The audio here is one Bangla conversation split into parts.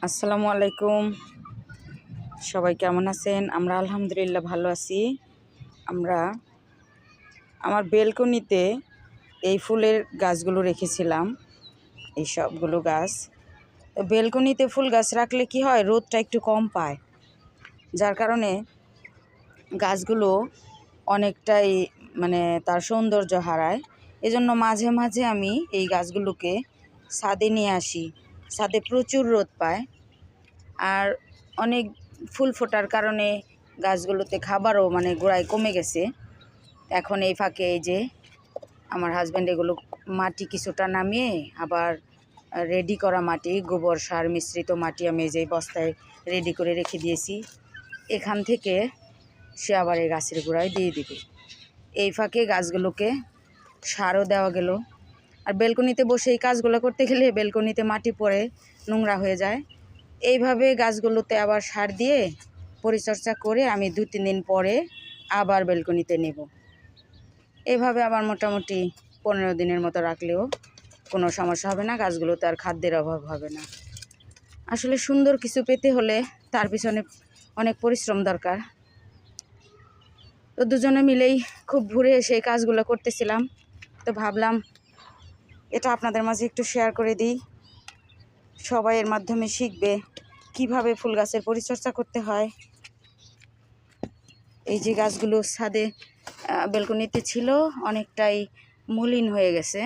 আসসালামু আলাইকুম। সবাই কেমন আছেন? আমরা আলহামদুলিল্লাহ ভালো আছি। আমার বেলকনিতে এই ফুলের গাছগুলো রেখেছিলাম, এই সবগুলো গাছ। বেলকনিতে ফুল গাছ রাখলে কি হয়, রোদটা একটু কম পায়, যার কারণে গাছগুলো অনেকটাই তার সৌন্দর্য হারায়। এজন্য মাঝে মাঝে আমি এই গাছগুলোকে ছাদে নিয়ে আসি। ছাদে প্রচুর রোদ পায়, আর অনেক ফুল ফোটার কারণে গাছগুলোতে খাবারও গোড়ায় কমে গেছে। এখন এই ফাঁকে এই যে আমার হাজব্যান্ড এগুলো মাটি কিছুটা নামিয়ে আবার রেডি করা মাটি, গোবর সার মিশ্রিত মাটি আমি এই যে বস্তায় রেডি করে রেখে দিয়েছি। এখান থেকে সে আবার এই গাছের গোড়ায় দিয়ে দিবে। এই ফাঁকে গাছগুলোকে সারও দেওয়া গেল। আর বেলকনিতে বসে এই কাজগুলো করতে গেলে বেলকনিতে মাটি পড়ে নোংরা হয়ে যায়। এইভাবে গাছগুলোতে আবার সার দিয়ে পরিচর্যা করে আমি 2-3 দিন পরে আবার বেলকনিতে নেব। এইভাবে আবার মোটামুটি 15 দিনের মতো রাখলেও কোনো সমস্যা হবে না, গাছগুলোতে আর খাদ্যের অভাব হবে না। আসলে সুন্দর কিছু পেতে হলে তার পিছনে অনেক পরিশ্রম দরকার। তো দুজনে মিলেই খুব ঘুরে সেই কাজগুলো করতেছিলাম। তো ভাবলাম এটা আপনাদের মাঝে একটু শেয়ার করে দিই, সবাই এর মাধ্যমে শিখবে কিভাবে ফুল গাছের পরিচর্যা করতে হয়। এই যে গাছগুলো ছাদে বেলকনিতে ছিল, অনেকটাই মলিন হয়ে গেছে।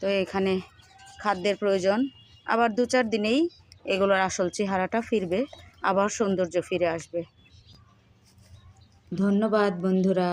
তো এখানে খাদ্যের প্রয়োজন। আবার 2-4 দিনেই এগুলোর আসল চেহারাটা ফিরবে, আবার সৌন্দর্য ফিরে আসবে। ধন্যবাদ বন্ধুরা।